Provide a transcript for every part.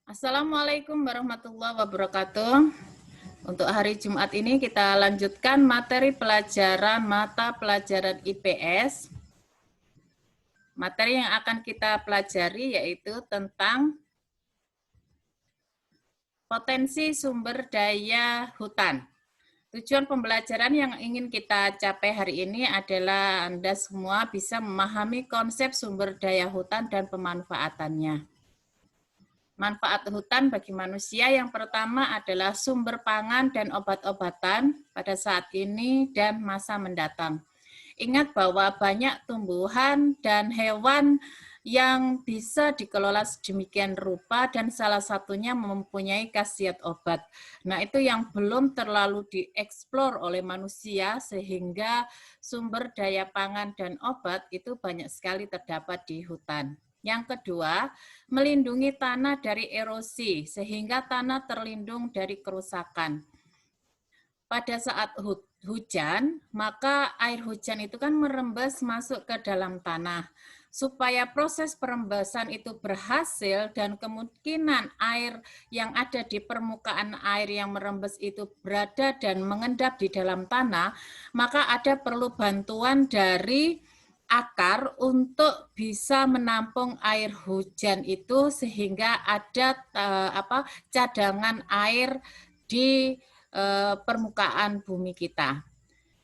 Assalamualaikum warahmatullahi wabarakatuh. Untuk hari Jumat ini kita lanjutkan materi pelajaran mata pelajaran IPS. Materi yang akan kita pelajari yaitu tentang potensi sumber daya hutan. Tujuan pembelajaran yang ingin kita capai hari ini adalah Anda semua bisa memahami konsep sumber daya hutan dan pemanfaatannya. Manfaat hutan bagi manusia yang pertama adalah sumber pangan dan obat-obatan pada saat ini dan masa mendatang. Ingat bahwa banyak tumbuhan dan hewan yang bisa dikelola sedemikian rupa dan salah satunya mempunyai khasiat obat. Nah, itu yang belum terlalu dieksplor oleh manusia sehingga sumber daya pangan dan obat itu banyak sekali terdapat di hutan. Yang kedua, melindungi tanah dari erosi sehingga tanah terlindung dari kerusakan. Pada saat hujan, maka air hujan itu kan merembes masuk ke dalam tanah. Supaya proses perembasan itu berhasil dan kemungkinan air yang ada di permukaan air yang merembes itu berada dan mengendap di dalam tanah, maka ada perlu bantuan dari akar untuk bisa menampung air hujan itu sehingga ada cadangan air di permukaan bumi kita.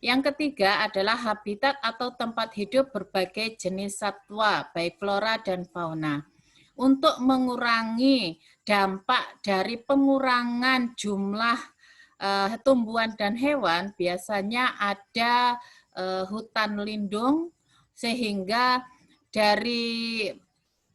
Yang ketiga adalah habitat atau tempat hidup berbagai jenis satwa, baik flora dan fauna. Untuk mengurangi dampak dari pengurangan jumlah tumbuhan dan hewan, biasanya ada hutan lindung, sehingga dari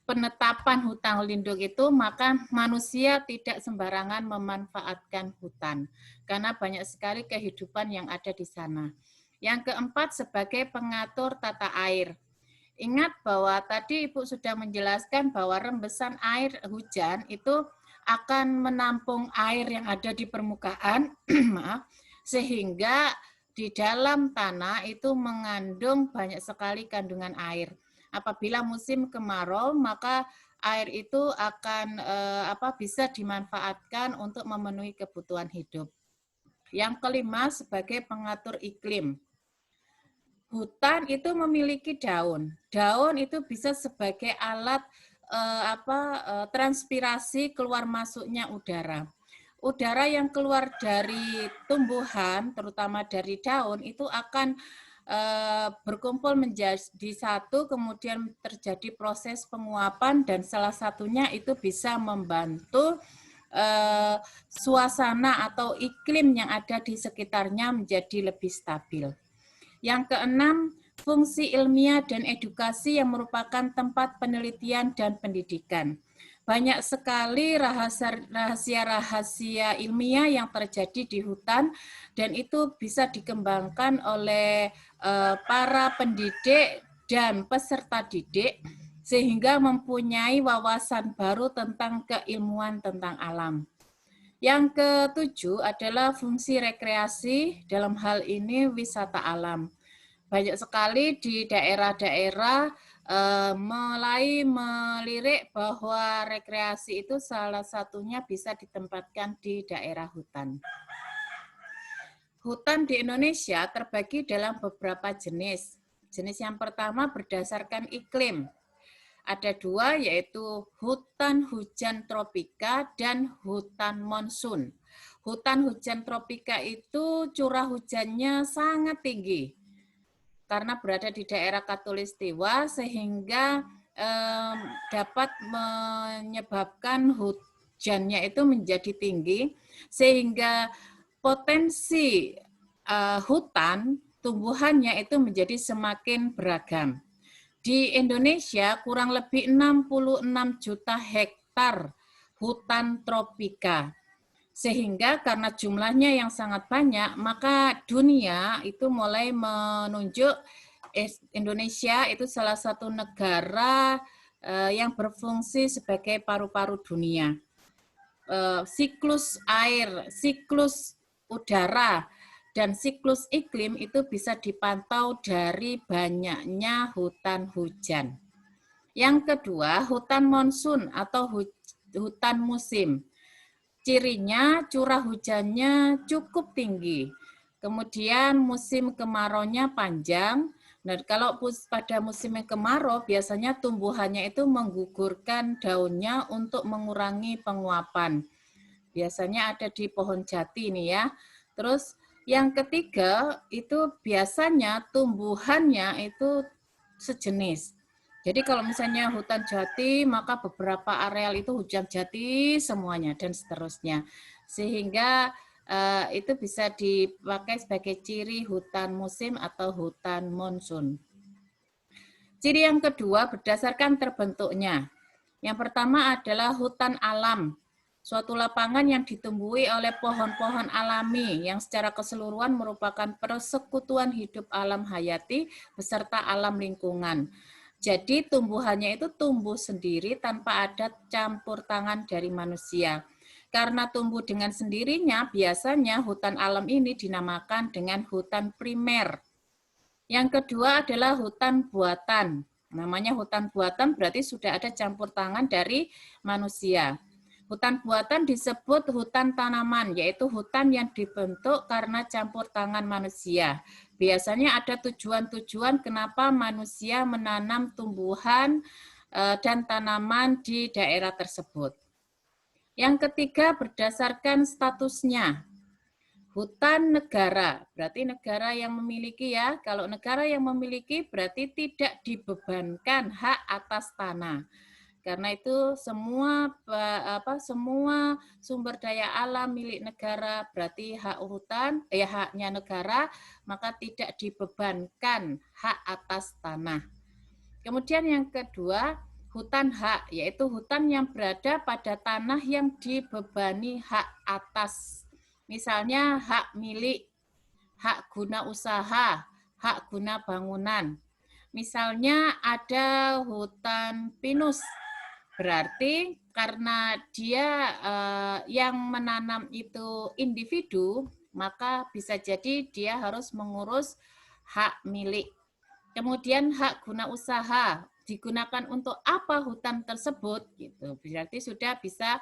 penetapan hutan lindung itu, maka manusia tidak sembarangan memanfaatkan hutan, karena banyak sekali kehidupan yang ada di sana. Yang keempat, sebagai pengatur tata air. Ingat bahwa tadi Ibu sudah menjelaskan bahwa rembesan air hujan itu akan menampung air yang ada di permukaan, maaf, sehingga di dalam tanah itu mengandung banyak sekali kandungan air. Apabila musim kemarau, maka air itu akan bisa dimanfaatkan untuk memenuhi kebutuhan hidup. Yang kelima, sebagai pengatur iklim. Hutan itu memiliki daun. Daun itu bisa sebagai alat transpirasi keluar masuknya udara. Udara yang keluar dari tumbuhan, terutama dari daun, itu akan berkumpul menjadi satu, kemudian terjadi proses penguapan, dan salah satunya itu bisa membantu suasana atau iklim yang ada di sekitarnya menjadi lebih stabil. Yang keenam, fungsi ilmiah dan edukasi yang merupakan tempat penelitian dan pendidikan. Banyak sekali rahasia-rahasia ilmiah yang terjadi di hutan dan itu bisa dikembangkan oleh para pendidik dan peserta didik sehingga mempunyai wawasan baru tentang keilmuan tentang alam. Yang ketujuh adalah fungsi rekreasi, dalam hal ini wisata alam. Banyak sekali di daerah-daerah mulai melirik bahwa rekreasi itu salah satunya bisa ditempatkan di daerah hutan. Hutan di Indonesia terbagi dalam beberapa jenis. Jenis yang pertama berdasarkan iklim. Ada dua, yaitu hutan hujan tropika dan hutan monsun. Hutan hujan tropika itu curah hujannya sangat tinggi karena berada di daerah Khatulistiwa sehingga dapat menyebabkan hujannya itu menjadi tinggi sehingga potensi hutan tumbuhannya itu menjadi semakin beragam. Di Indonesia kurang lebih 66 juta hektar hutan tropika. Sehingga karena jumlahnya yang sangat banyak, maka dunia itu mulai menunjuk Indonesia itu salah satu negara yang berfungsi sebagai paru-paru dunia. Siklus air, siklus udara, dan siklus iklim itu bisa dipantau dari banyaknya hutan hujan. Yang kedua, hutan monsun atau hutan musim. Cirinya curah hujannya cukup tinggi. Kemudian musim kemaraunya panjang. Nah, kalau pada musim kemarau biasanya tumbuhannya itu menggugurkan daunnya untuk mengurangi penguapan. Biasanya ada di pohon jati nih ya. Terus yang ketiga itu biasanya tumbuhannya itu sejenis. Jadi kalau misalnya hutan jati, maka beberapa areal itu hujan jati semuanya dan seterusnya. Sehingga itu bisa dipakai sebagai ciri hutan musim atau hutan monsun. Ciri yang kedua berdasarkan terbentuknya. Yang pertama adalah hutan alam, suatu lapangan yang ditumbuhi oleh pohon-pohon alami yang secara keseluruhan merupakan persekutuan hidup alam hayati beserta alam lingkungan. Jadi tumbuhannya itu tumbuh sendiri tanpa ada campur tangan dari manusia. Karena tumbuh dengan sendirinya, biasanya hutan alam ini dinamakan dengan hutan primer. Yang kedua adalah hutan buatan. Namanya hutan buatan berarti sudah ada campur tangan dari manusia. Hutan buatan disebut hutan tanaman, yaitu hutan yang dibentuk karena campur tangan manusia. Biasanya ada tujuan-tujuan kenapa manusia menanam tumbuhan dan tanaman di daerah tersebut. Yang ketiga berdasarkan statusnya. Hutan negara, berarti negara yang memiliki ya. Kalau negara yang memiliki berarti tidak dibebankan hak atas tanah. Karena itu semua sumber daya alam milik negara berarti hak hutan, haknya negara, maka tidak dibebankan hak atas tanah. Kemudian yang kedua, hutan hak, yaitu hutan yang berada pada tanah yang dibebani hak atas. Misalnya hak milik, hak guna usaha, hak guna bangunan. Misalnya ada hutan pinus, berarti karena dia yang menanam itu individu, maka bisa jadi dia harus mengurus hak milik. Kemudian hak guna usaha, digunakan untuk apa hutan tersebut gitu. Berarti sudah bisa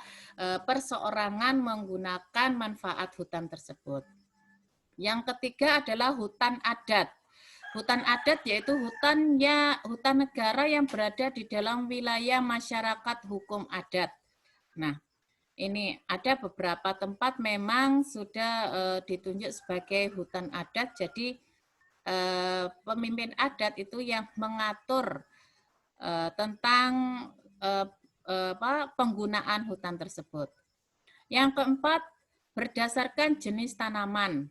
perseorangan menggunakan manfaat hutan tersebut. Yang ketiga adalah hutan adat. Hutan adat yaitu hutan negara yang berada di dalam wilayah masyarakat hukum adat. Nah, ini ada beberapa tempat memang sudah ditunjuk sebagai hutan adat. Jadi pemimpin adat itu yang mengatur tentang penggunaan hutan tersebut. Yang keempat, berdasarkan jenis tanaman.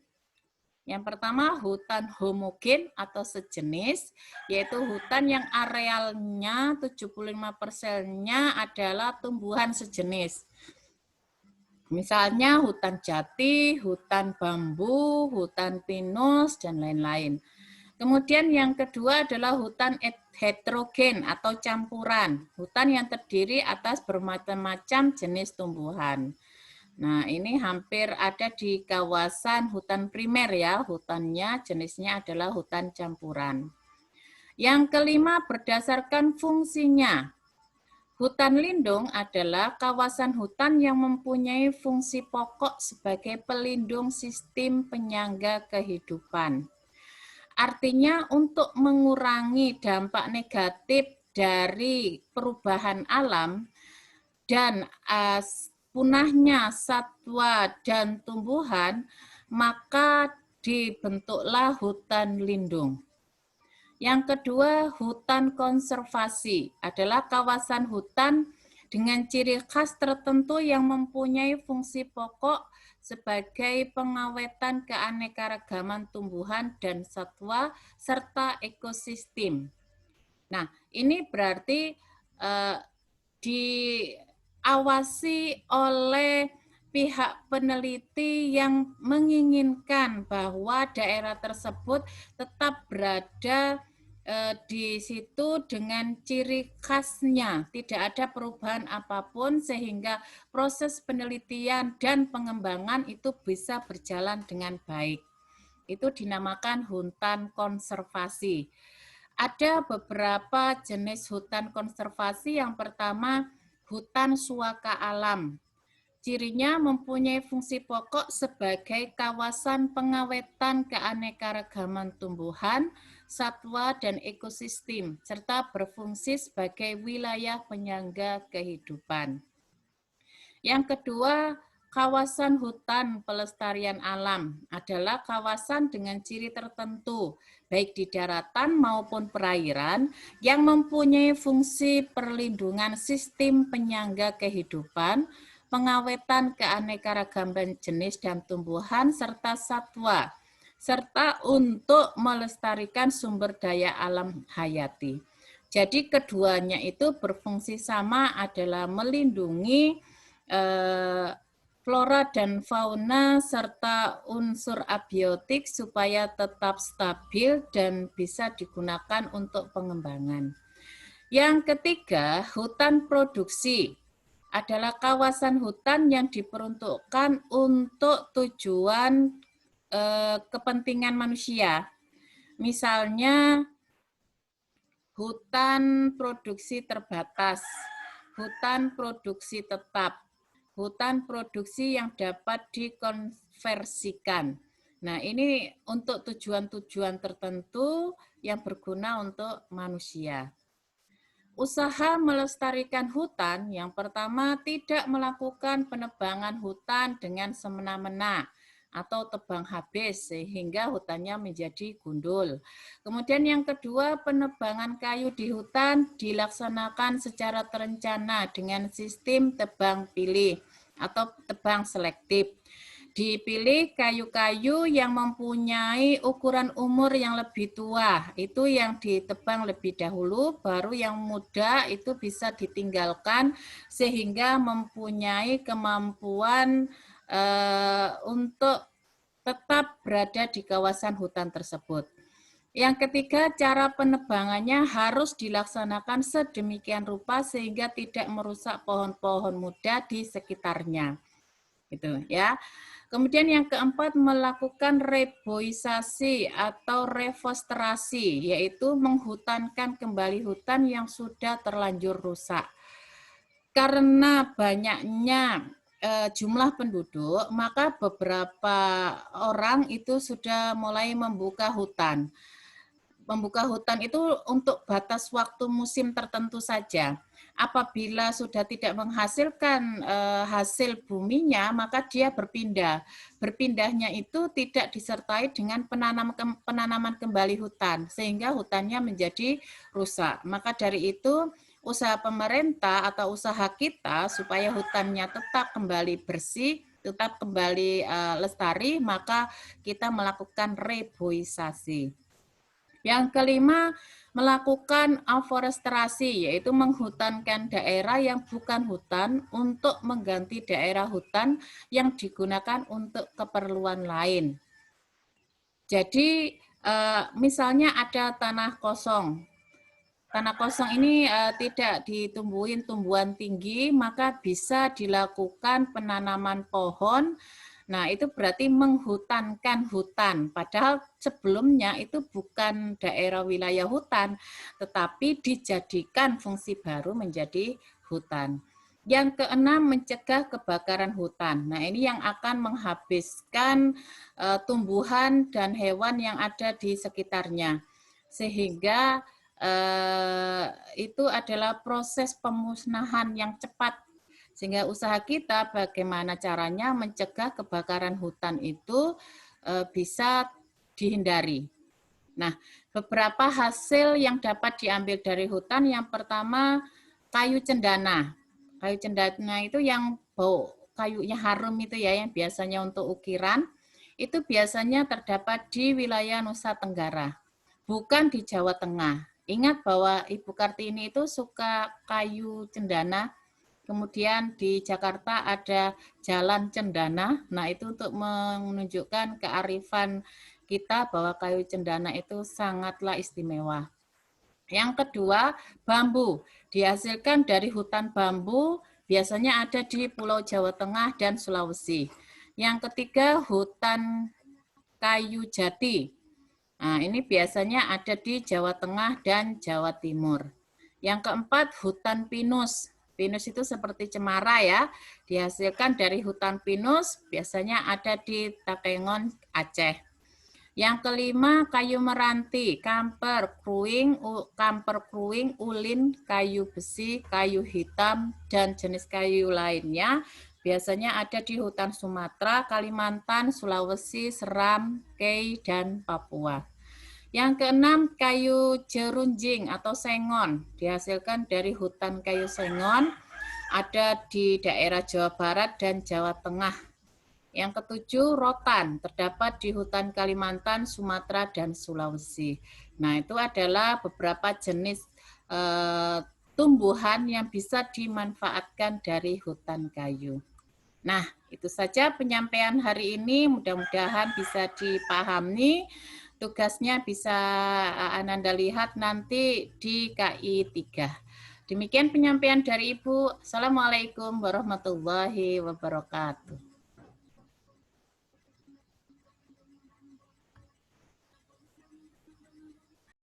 Yang pertama, hutan homogen atau sejenis, yaitu hutan yang arealnya 75%-nya adalah tumbuhan sejenis. Misalnya hutan jati, hutan bambu, hutan pinus, dan lain-lain. Kemudian yang kedua adalah hutan heterogen atau campuran. Hutan yang terdiri atas bermacam-macam jenis tumbuhan. Nah, ini hampir ada di kawasan hutan primer ya. Hutannya jenisnya adalah hutan campuran. Yang kelima berdasarkan fungsinya. Hutan lindung adalah kawasan hutan yang mempunyai fungsi pokok sebagai pelindung sistem penyangga kehidupan. Artinya untuk mengurangi dampak negatif dari perubahan alam dan punahnya satwa dan tumbuhan, maka dibentuklah hutan lindung. Yang kedua, hutan konservasi adalah kawasan hutan dengan ciri khas tertentu yang mempunyai fungsi pokok sebagai pengawetan keanekaragaman tumbuhan dan satwa serta ekosistem. Nah, ini berarti diawasi oleh pihak peneliti yang menginginkan bahwa daerah tersebut tetap berada di situ dengan ciri khasnya, tidak ada perubahan apapun sehingga proses penelitian dan pengembangan itu bisa berjalan dengan baik. Itu dinamakan hutan konservasi. Ada beberapa jenis hutan konservasi. Yang pertama hutan suaka alam. Cirinya mempunyai fungsi pokok sebagai kawasan pengawetan keanekaragaman tumbuhan, satwa, dan ekosistem, serta berfungsi sebagai wilayah penyangga kehidupan. Yang kedua, kawasan hutan pelestarian alam adalah kawasan dengan ciri tertentu, baik di daratan maupun perairan, yang mempunyai fungsi perlindungan sistem penyangga kehidupan, pengawetan keanekaragaman jenis dan tumbuhan, serta satwa, serta untuk melestarikan sumber daya alam hayati. Jadi keduanya itu berfungsi sama, adalah melindungi flora dan fauna serta unsur abiotik supaya tetap stabil dan bisa digunakan untuk pengembangan. Yang ketiga, hutan produksi adalah kawasan hutan yang diperuntukkan untuk tujuan kepentingan manusia. Misalnya hutan produksi terbatas, hutan produksi tetap, hutan produksi yang dapat dikonversikan. Nah, ini untuk tujuan-tujuan tertentu yang berguna untuk manusia. Usaha melestarikan hutan, yang pertama tidak melakukan penebangan hutan dengan semena-mena atau tebang habis sehingga hutannya menjadi gundul. Kemudian yang kedua, penebangan kayu di hutan dilaksanakan secara terencana dengan sistem tebang pilih atau tebang selektif. Dipilih kayu-kayu yang mempunyai ukuran umur yang lebih tua, itu yang ditebang lebih dahulu, baru yang muda itu bisa ditinggalkan sehingga mempunyai kemampuan untuk tetap berada di kawasan hutan tersebut. Yang ketiga, cara penebangannya harus dilaksanakan sedemikian rupa sehingga tidak merusak pohon-pohon muda di sekitarnya. Gitu ya. Kemudian yang keempat, melakukan reboisasi atau reforestasi, yaitu menghutankan kembali hutan yang sudah terlanjur rusak. Karena banyaknya jumlah penduduk, maka beberapa orang itu sudah mulai membuka hutan. Membuka hutan itu untuk batas waktu musim tertentu saja. Apabila sudah tidak menghasilkan hasil buminya, maka dia berpindah. Berpindahnya itu tidak disertai dengan penanaman kembali hutan, sehingga hutannya menjadi rusak. Maka dari itu, usaha pemerintah atau usaha kita supaya hutannya tetap kembali bersih, tetap kembali lestari, maka kita melakukan reboisasi. Yang kelima, melakukan afforestasi, yaitu menghutankan daerah yang bukan hutan untuk mengganti daerah hutan yang digunakan untuk keperluan lain. Jadi, misalnya ada tanah kosong. Tanah kosong ini tidak ditumbuhin tumbuhan tinggi, maka bisa dilakukan penanaman pohon. Nah, itu berarti menghutankan hutan. Padahal sebelumnya itu bukan daerah wilayah hutan, tetapi dijadikan fungsi baru menjadi hutan. Yang keenam, mencegah kebakaran hutan. Nah, ini yang akan menghabiskan tumbuhan dan hewan yang ada di sekitarnya. Sehingga itu adalah proses pemusnahan yang cepat. Sehingga usaha kita bagaimana caranya mencegah kebakaran hutan itu bisa dihindari. Nah, beberapa hasil yang dapat diambil dari hutan, yang pertama kayu cendana. Kayu cendana itu yang bau kayunya harum itu ya, yang biasanya untuk ukiran, itu biasanya terdapat di wilayah Nusa Tenggara, bukan di Jawa Tengah. Ingat bahwa Ibu Kartini itu suka kayu cendana. Kemudian di Jakarta ada Jalan Cendana. Nah, itu untuk menunjukkan kearifan kita bahwa kayu cendana itu sangatlah istimewa. Yang kedua, bambu. Dihasilkan dari hutan bambu, biasanya ada di Pulau Jawa Tengah dan Sulawesi. Yang ketiga, hutan kayu jati. Nah, ini biasanya ada di Jawa Tengah dan Jawa Timur. Yang keempat, hutan pinus. Pinus itu seperti cemara ya, dihasilkan dari hutan pinus, biasanya ada di Takengon, Aceh. Yang kelima, kayu meranti, kamper kruing, ulin, kayu besi, kayu hitam, dan jenis kayu lainnya. Biasanya ada di hutan Sumatera, Kalimantan, Sulawesi, Seram, Kei, dan Papua. Yang keenam, kayu jerunjing atau sengon, dihasilkan dari hutan kayu sengon, ada di daerah Jawa Barat dan Jawa Tengah. Yang ketujuh, rotan, terdapat di hutan Kalimantan, Sumatera, dan Sulawesi. Nah, itu adalah beberapa jenis tumbuhan yang bisa dimanfaatkan dari hutan kayu. Nah, itu saja penyampaian hari ini. Mudah-mudahan bisa dipahami. Tugasnya bisa Ananda lihat nanti di KI 3. Demikian penyampaian dari Ibu. Assalamualaikum warahmatullahi wabarakatuh.